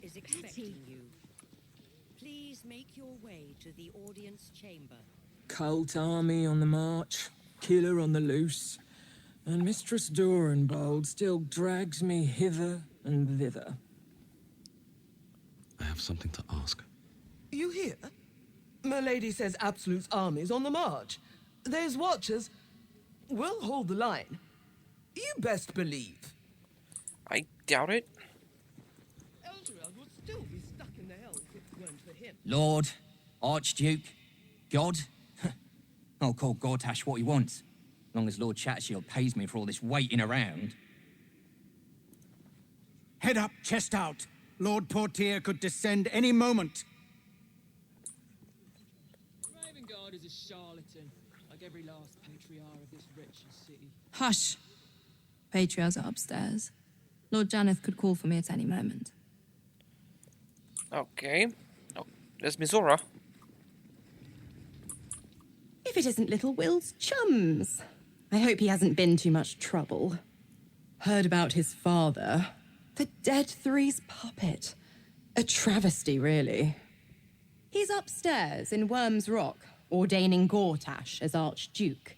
is expecting you. Please make your way to the audience chamber. Cult army on the march, killer on the loose, and Mistress Dorenbold still drags me hither and thither. I have something to ask. You hear? Milady says Absolute's army's on the march. There's watchers. We'll hold the line. You best believe. I doubt it. Eldereld would still be stuck in the hells if it weren't for him. Lord, Archduke, God. I'll call Gortash what he wants. As long as Lord Chatshield pays me for all this waiting around. Head up, chest out. Lord Portier could descend any moment. Raven Guard is a charlatan, like every last patriarch of this wretched city. Hush! Patriarchs are upstairs. Lord Janeth could call for me at any moment. Okay. Oh, there's Mizora. If it isn't little Will's chums. I hope he hasn't been too much trouble. Heard about his father. The Dead Three's puppet. A travesty, really. He's upstairs in Worm's Rock, ordaining Gortash as Archduke.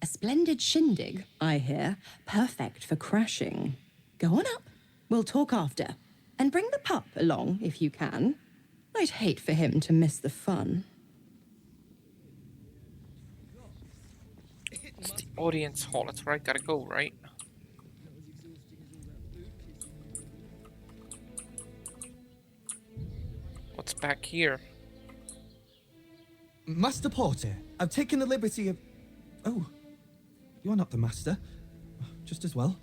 A splendid shindig, I hear. Perfect for crashing. Go on up. We'll talk after. And bring the pup along, if you can. I'd hate for him to miss the fun. It's the audience hall. That's where I gotta go, right? What's back here? Master Porter, I've taken the liberty of... Oh, you're not the master. Just as well.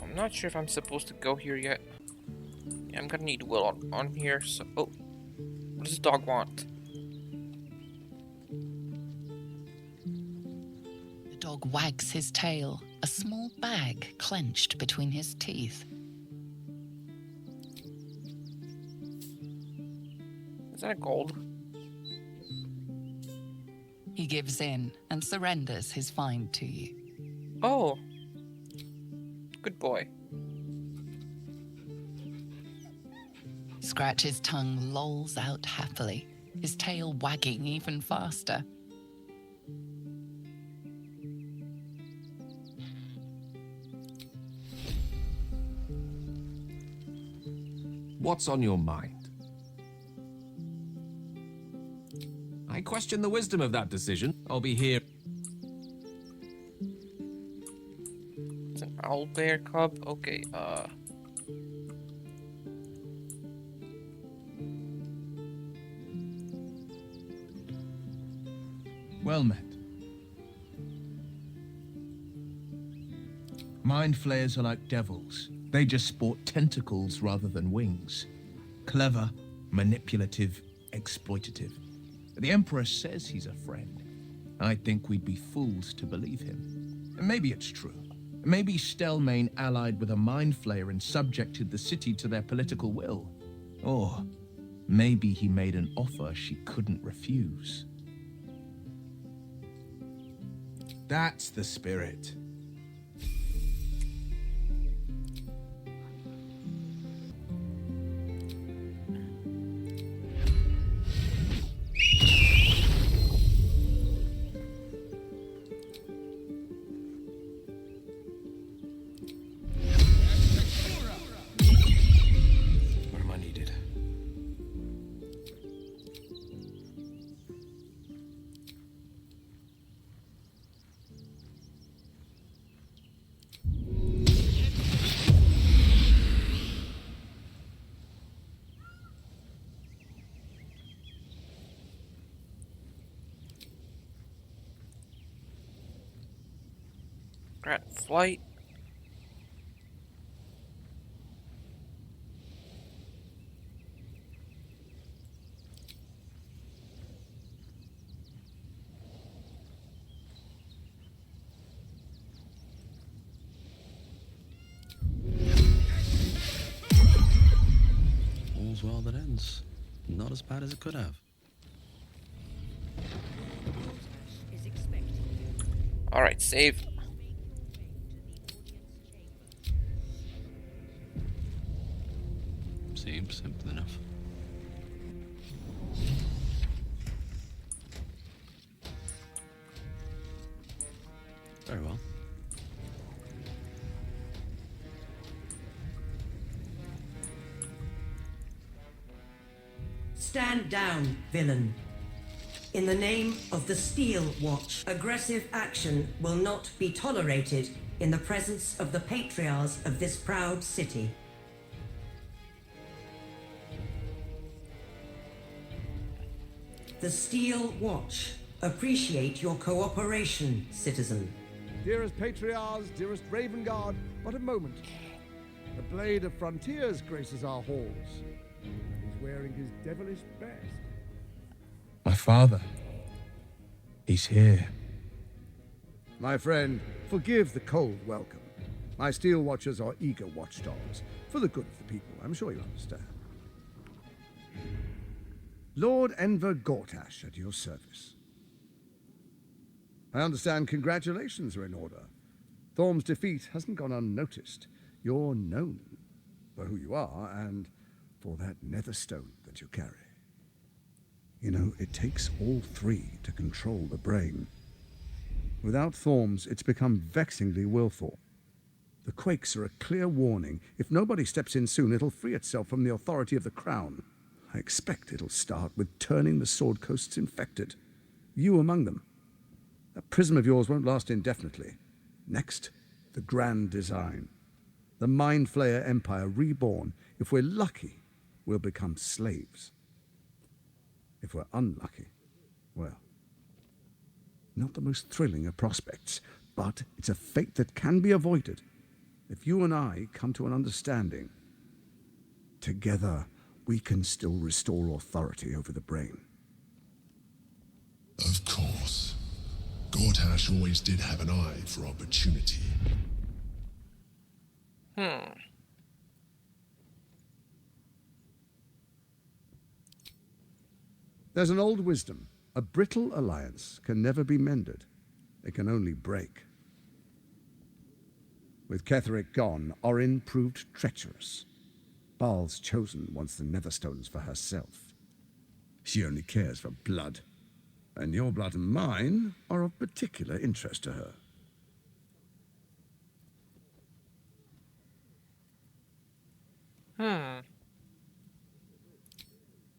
I'm not sure if I'm supposed to go here yet. Yeah, I'm gonna need Will on here, so... Oh. What does the dog want? The dog wags his tail, a small bag clenched between his teeth. Is that a gold? He gives in and surrenders his find to you. Oh. Good boy. Scratch's tongue lolls out happily, his tail wagging even faster. What's on your mind? I question the wisdom of that decision. I'll be here. It's an owl bear cub. Okay, Well met. Mind flayers are like devils. They just sport tentacles rather than wings. Clever, manipulative, exploitative. The Emperor says he's a friend. I think we'd be fools to believe him. And maybe it's true. Maybe Stelmane allied with a mind flayer and subjected the city to their political will. Or maybe he made an offer she couldn't refuse. That's the spirit. Where am I needed? Grant flight. All's well that ends. Not as bad as it could have. Alright, save. Seems simple enough. Very well. Stand down, villain. In the name of the Steel Watch, aggressive action will not be tolerated in the presence of the patriarchs of this proud city. The Steel Watch appreciate your cooperation, citizen. Dearest Patriarchs, dearest Raven Guard, but a moment. The Blade of Frontiers graces our halls. He's wearing his devilish best. My father. He's here. My friend, forgive the cold welcome. My Steel Watchers are eager watchdogs, for the good of the people, I'm sure you understand. Lord Enver Gortash at your service. I understand congratulations are in order. Thorm's defeat hasn't gone unnoticed. You're known for who you are and for that netherstone that you carry. You know, it takes all three to control the brain. Without Thorm's, it's become vexingly willful. The quakes are a clear warning. If nobody steps in soon, it'll free itself from the authority of the crown. I expect it'll start with turning the Sword Coasts infected. You among them. That prism of yours won't last indefinitely. Next, the grand design. The Mind Flayer Empire reborn. If we're lucky, we'll become slaves. If we're unlucky, well, not the most thrilling of prospects, but it's a fate that can be avoided if you and I come to an understanding. Together, we can still restore authority over the brain. Of course. Gortash always did have an eye for opportunity. There's an old wisdom. A brittle alliance can never be mended. It can only break. With Ketheric gone, Orin proved treacherous. Baal's chosen wants the Netherstones for herself. She only cares for blood. And your blood and mine are of particular interest to her.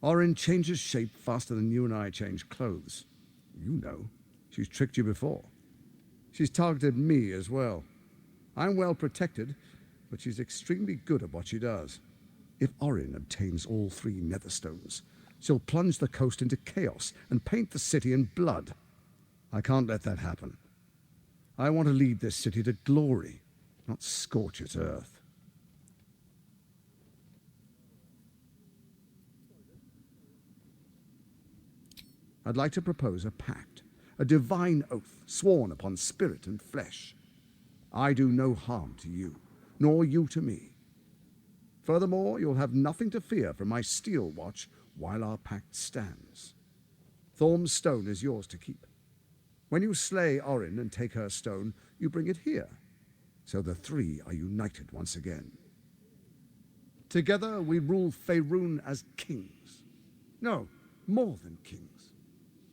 Orin changes shape faster than you and I change clothes. You know. She's tricked you before. She's targeted me as well. I'm well protected, but she's extremely good at what she does. If Orin obtains all three Netherstones, she'll plunge the coast into chaos and paint the city in blood. I can't let that happen. I want to lead this city to glory, not scorch its earth. I'd like to propose a pact, a divine oath sworn upon spirit and flesh. I do no harm to you, nor you to me. Furthermore, you'll have nothing to fear from my Steel Watch while our pact stands. Thorm's stone is yours to keep. When you slay Orin and take her stone, you bring it here, so the three are united once again. Together we rule Faerun as kings. No, more than kings.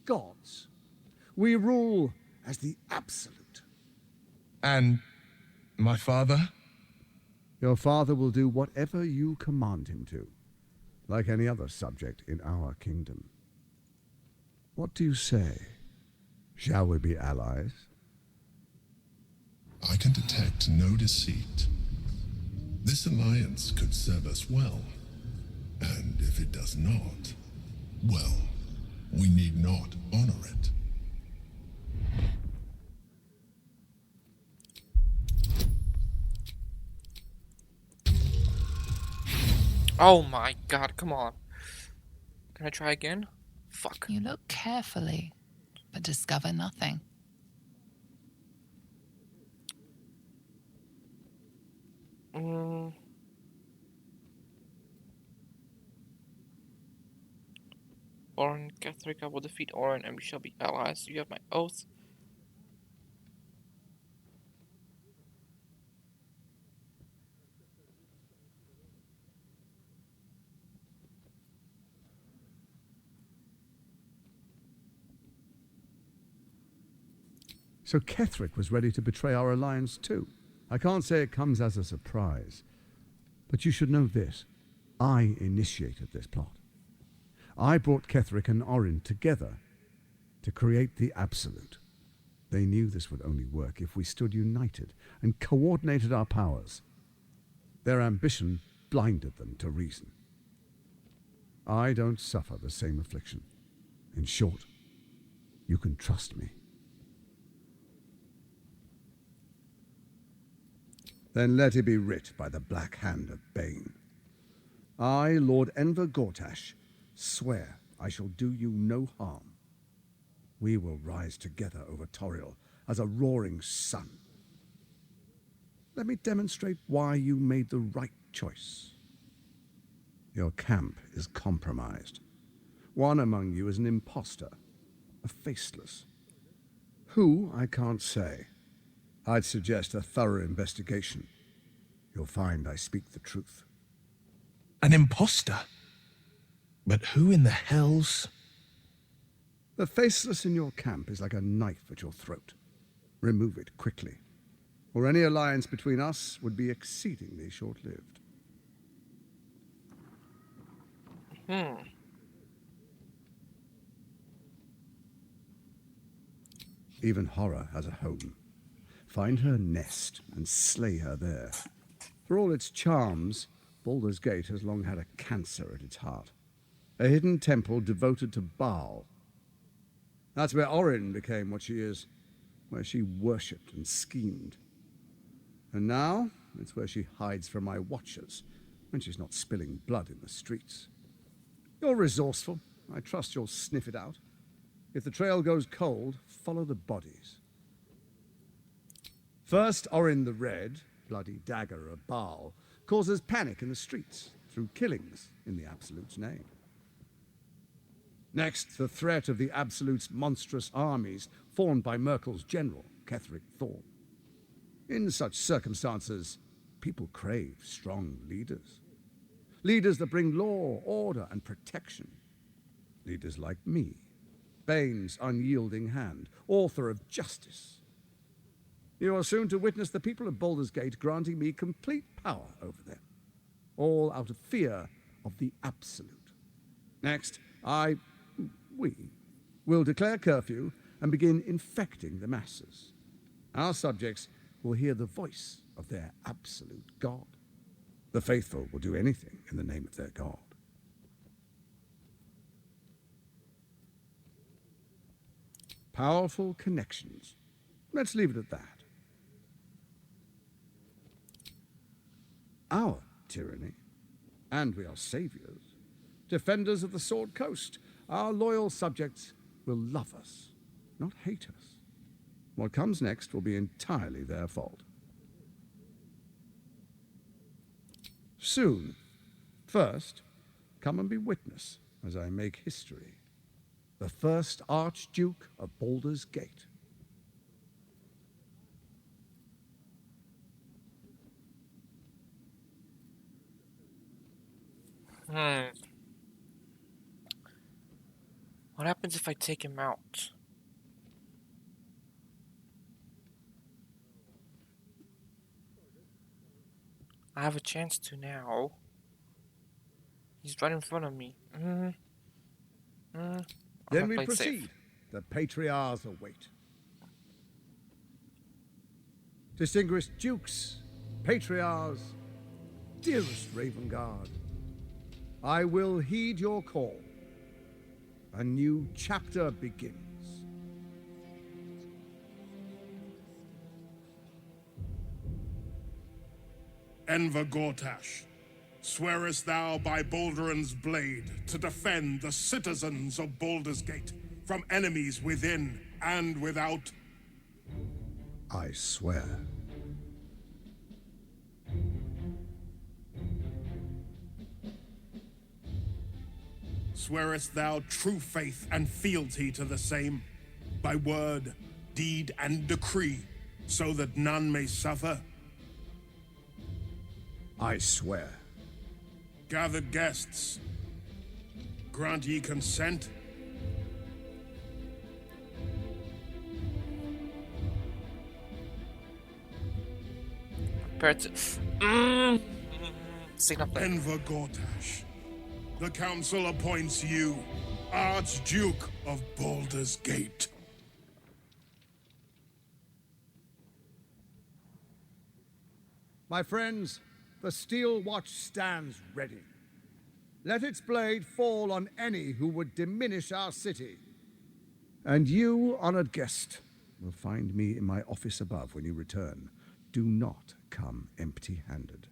Gods. We rule as the absolute. And my father? Your father will do whatever you command him to, like any other subject in our kingdom. What do you say? Shall we be allies? I can detect no deceit. This alliance could serve us well, and if it does not, well, we need not honor it. Oh my god, come on. Can I try again? Fuck. You look carefully, but discover nothing. Orin, Ketheric, I will defeat Orin and we shall be allies. You have my oath. So Ketheric was ready to betray our alliance too. I can't say it comes as a surprise, but you should know this. I initiated this plot. I brought Ketheric and Orin together to create the Absolute. They knew this would only work if we stood united and coordinated our powers. Their ambition blinded them to reason. I don't suffer the same affliction. In short, you can trust me. Then let it be writ by the black hand of Bane. I, Lord Enver Gortash, swear I shall do you no harm. We will rise together over Toriel as a roaring sun. Let me demonstrate why you made the right choice. Your camp is compromised. One among you is an impostor, a faceless. Who, I can't say. I'd suggest a thorough investigation. You'll find I speak the truth. An imposter? But who in the hells? The faceless in your camp is like a knife at your throat. Remove it quickly, or any alliance between us would be exceedingly short-lived. Even horror has a home. Find her nest and slay her there. For all its charms, Baldur's Gate has long had a cancer at its heart. A hidden temple devoted to Baal. That's where Orin became what she is, where she worshipped and schemed. And now, it's where she hides from my watchers, when she's not spilling blood in the streets. You're resourceful. I trust you'll sniff it out. If the trail goes cold, follow the bodies. First, Orin the Red, bloody dagger of Baal, causes panic in the streets through killings in the Absolute's name. Next, the threat of the Absolute's monstrous armies formed by Merkel's general, Ketheric Thorm. In such circumstances, people crave strong leaders. Leaders that bring law, order, and protection. Leaders like me, Bane's unyielding hand, author of justice. You are soon to witness the people of Baldur's Gate granting me complete power over them, all out of fear of the Absolute. Next, we will declare curfew and begin infecting the masses. Our subjects will hear the voice of their absolute God. The faithful will do anything in the name of their God. Powerful connections. Let's leave it at that. Our tyranny, and we are saviors, defenders of the Sword Coast. Our loyal subjects will love us, not hate us. What comes next will be entirely their fault. Soon. First, come and be witness as I make history. The first Archduke of Baldur's Gate. What happens if I take him out? I have a chance to now. He's right in front of me. Then we proceed. Safe. The Patriarchs await. Distinguished Dukes, Patriarchs, dearest Ravengard, I will heed your call. A new chapter begins. Enver Gortash, swearest thou by Balduran's blade to defend the citizens of Baldur's Gate from enemies within and without? I swear. Swearest thou true faith and fealty to the same, by word, deed, and decree, so that none may suffer? I swear. Gathered guests, grant ye consent? Compared to... Say nothing. Enver Gortash, the council appoints you Archduke of Baldur's Gate. My friends, the steel watch stands ready. Let its blade fall on any who would diminish our city. And you, honored guest, will find me in my office above when you return. Do not come empty-handed.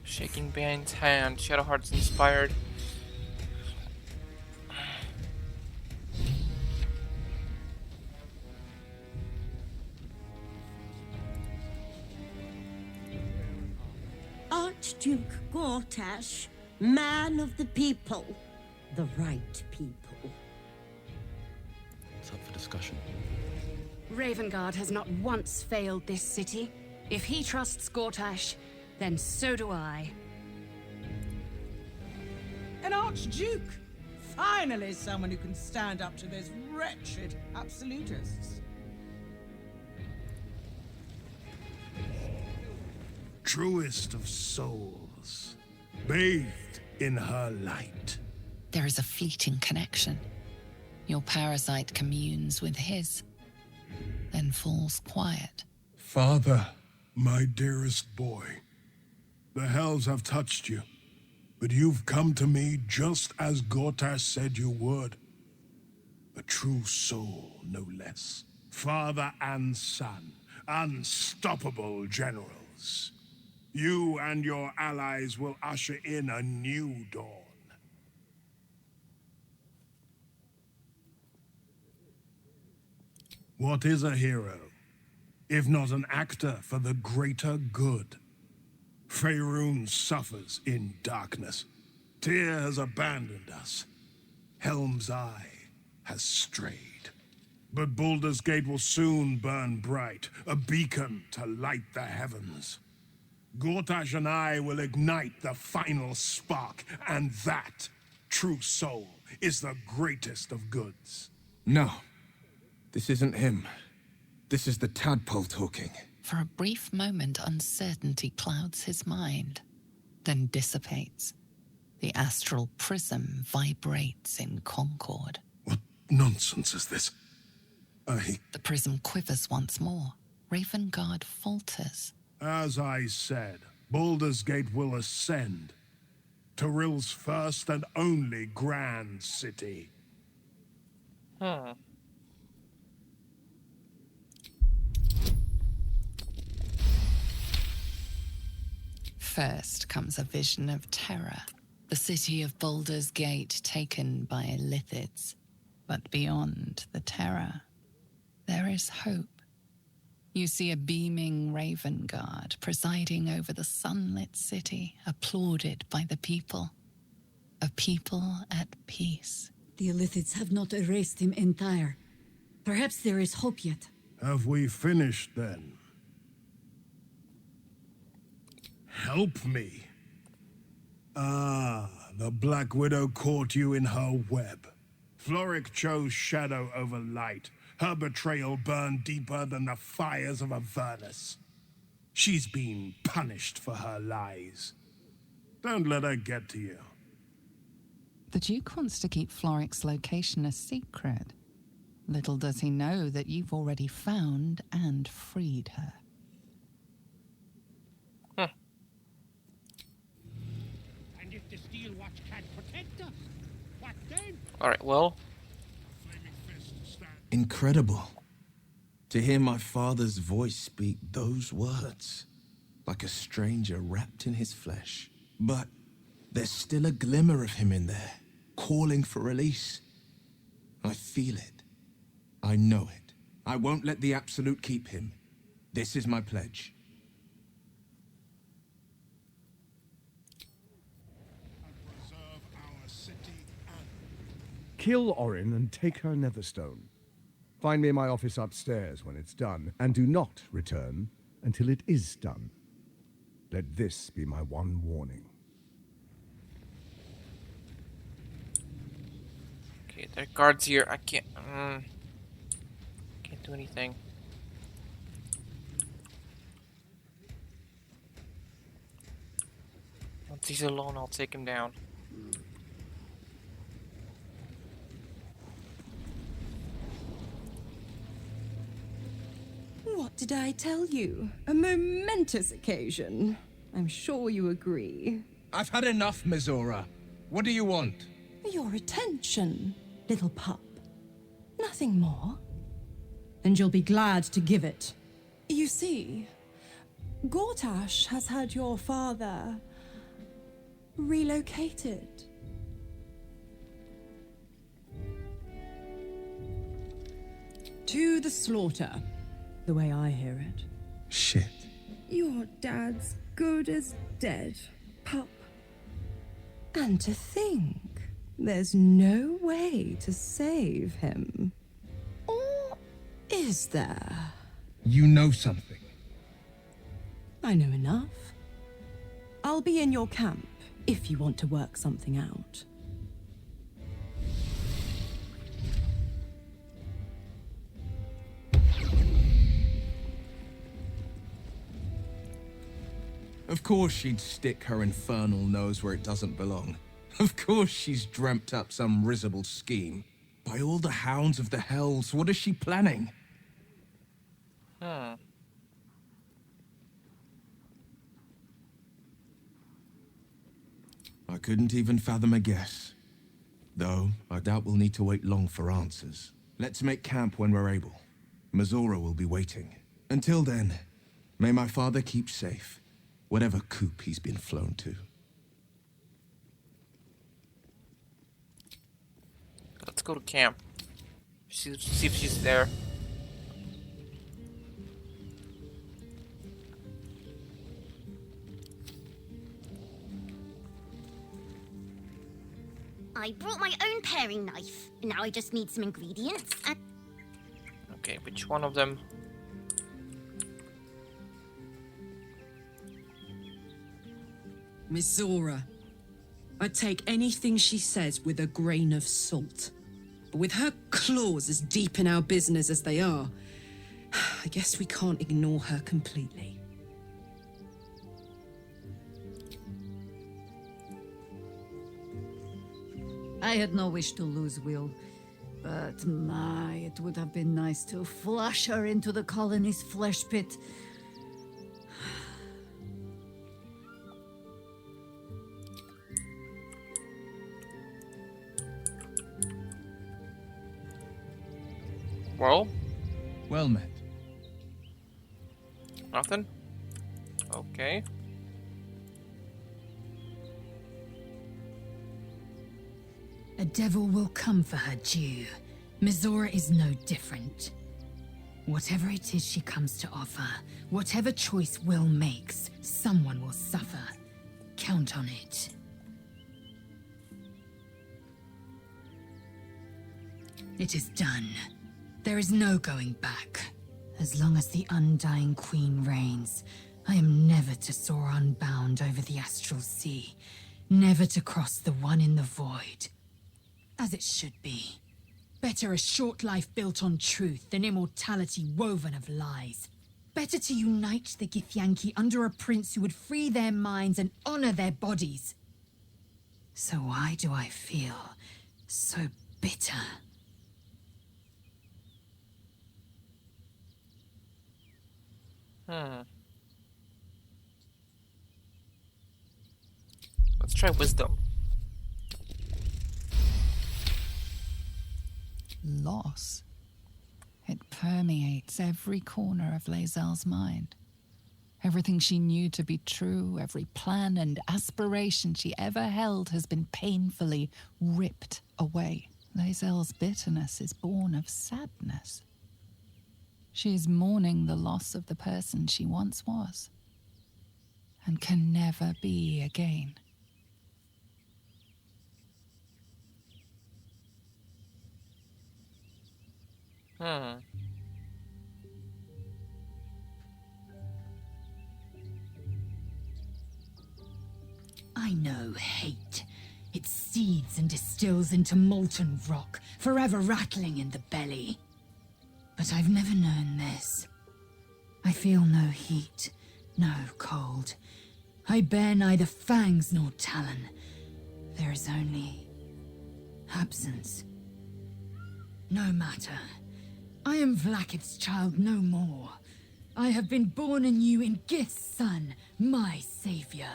Shaking Bane's hand. Shadowheart's inspired. Archduke Gortash, man of the people, the right people. It's up for discussion. Ravengard has not once failed this city. If he trusts Gortash, then so do I. An Archduke! Finally someone who can stand up to those wretched absolutists. Truest of souls, bathed in her light. There is a fleeting connection. Your parasite communes with his, then falls quiet. Father, my dearest boy, the hells have touched you, but you've come to me just as Gortash said you would. A true soul, no less. Father and son, unstoppable generals. You and your allies will usher in a new dawn. What is a hero, if not an actor for the greater good? Faerun suffers in darkness. Tyr has abandoned us. Helm's Eye has strayed. But Baldur's Gate will soon burn bright, a beacon to light the heavens. Gortash and I will ignite the final spark, and that, true soul, is the greatest of goods. No. This isn't him. This is the tadpole talking. For a brief moment, uncertainty clouds his mind, then dissipates. The astral prism vibrates in concord. What nonsense is this? The prism quivers once more. Ravengard falters. As I said, Baldur's Gate will ascend. Torill's first and only grand city. First comes a vision of terror. The city of Baldur's Gate taken by Lithids. But beyond the terror, there is hope. You see a beaming Ravengard presiding over the sunlit city, applauded by the people. A people at peace. The Lithids have not erased him entire. Perhaps there is hope yet. Have we finished then? Help me. Ah, the Black Widow caught you in her web. Floric chose shadow over light. Her betrayal burned deeper than the fires of Avernus. She's been punished for her lies. Don't let her get to you. The Duke wants to keep Floric's location a secret. Little does he know that you've already found and freed her. And if the Steel Watch can't protect us, what then? Alright, well. Incredible. To hear my father's voice speak those words, like a stranger wrapped in his flesh. But there's still a glimmer of him in there, calling for release. I feel it. I know it. I won't let the Absolute keep him. This is my pledge. Kill Orin and take her Netherstone. Find me in my office upstairs when it's done, and do not return until it is done. Let this be my one warning. Okay, There are guards here. I can't. Can't do anything. Once he's alone, I'll take him down. What did I tell you? A momentous occasion. I'm sure you agree. I've had enough, Mizora. What do you want? Your attention, little pup. Nothing more. And you'll be glad to give it. You see, Gortash has had your father relocated. To the slaughter, the way I hear it. Shit. Your dad's good as dead, pup. And to think, there's no way to save him. Or is there? You know something. I know enough. I'll be in your camp if you want to work something out. Of course she'd stick her infernal nose where it doesn't belong. Of course she's dreamt up some risible scheme. By all the hounds of the hells, what is she planning? Hmm. I couldn't even fathom a guess. Though, I doubt we'll need to wait long for answers. Let's make camp when we're able. Mizora will be waiting. Until then, may my father keep safe, whatever coop he's been flown to. Let's go to camp. See if she's there. I brought my own paring knife. Now I just need some ingredients and... Okay, which one of them? Mizora. I take anything she says with a grain of salt. But with her claws as deep in our business as they are, I guess we can't ignore her completely. I had no wish to lose Will, but my, it would have been nice to flush her into the colony's flesh pit. Well? Well met. Nothing? Okay. A devil will come for her due. Mizora is no different. Whatever it is she comes to offer, whatever choice Will makes, someone will suffer. Count on it. It is done. There is no going back. As long as the Undying Queen reigns, I am never to soar unbound over the astral sea, never to cross the one in the void. As it should be. Better a short life built on truth than immortality woven of lies. Better to unite the Githyanki under a prince who would free their minds and honor their bodies. So why do I feel so bitter? Let's try wisdom. Loss. It permeates every corner of Lae'zel's mind. Everything she knew to be true, every plan and aspiration she ever held has been painfully ripped away. Lae'zel's bitterness is born of sadness. She is mourning the loss of the person she once was, and can never be again. I know hate. It seeds and distills into molten rock, forever rattling in the belly. But I've never known this. I feel no heat, no cold. I bear neither fangs nor talon. There is only absence. No matter. I am Vlakith's child no more. I have been born anew in Gith's son, my savior.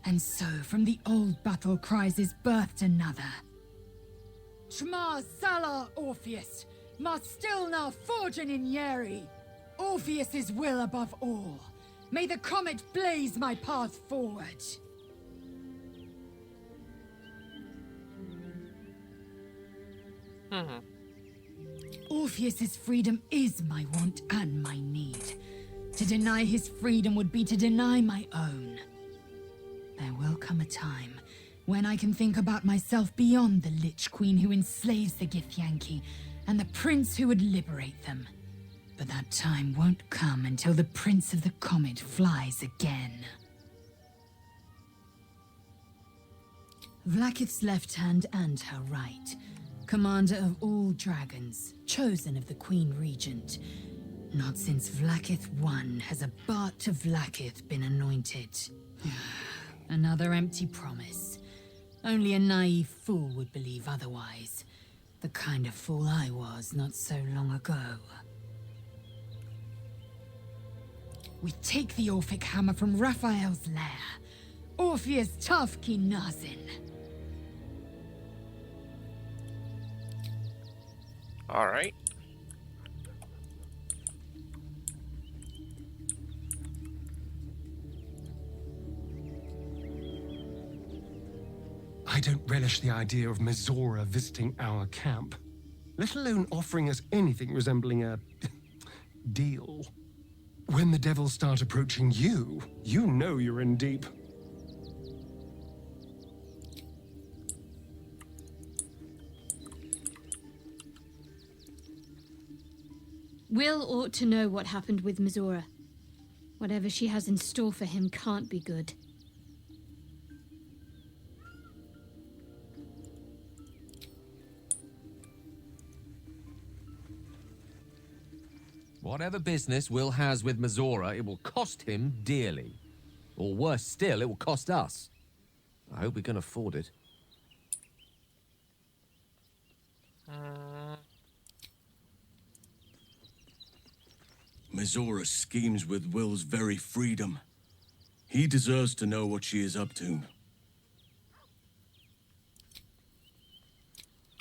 And so from the old battle cries is birthed another. Shma Salar Orpheus, must still now forging in Yeri. Orpheus's will above all. May the comet blaze my path forward. Orpheus's freedom is my want and my need. To deny his freedom would be to deny my own. There will come a time when I can think about myself beyond the Lich Queen who enslaves the Githyanki and the prince who would liberate them. But that time won't come until the Prince of the Comet flies again. Vlakith's left hand and her right. Commander of all dragons, chosen of the Queen Regent. Not since Vlakith I has a Bart to Vlakith been anointed. Another empty promise. Only a naive fool would believe otherwise. The kind of fool I was not so long ago. We take the Orphic hammer from Raphael's lair. Orpheus Tafki Nazin. Alright. I don't relish the idea of Mizora visiting our camp, let alone offering us anything resembling a deal. When the devils start approaching you, you know you're in deep. Will ought to know what happened with Mizora. Whatever she has in store for him can't be good. Whatever business Will has with Mizora, it will cost him dearly. Or worse still, it will cost us. I hope we can afford it. Mizora schemes with Will's very freedom. He deserves to know what she is up to.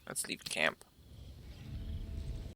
Let's leave camp.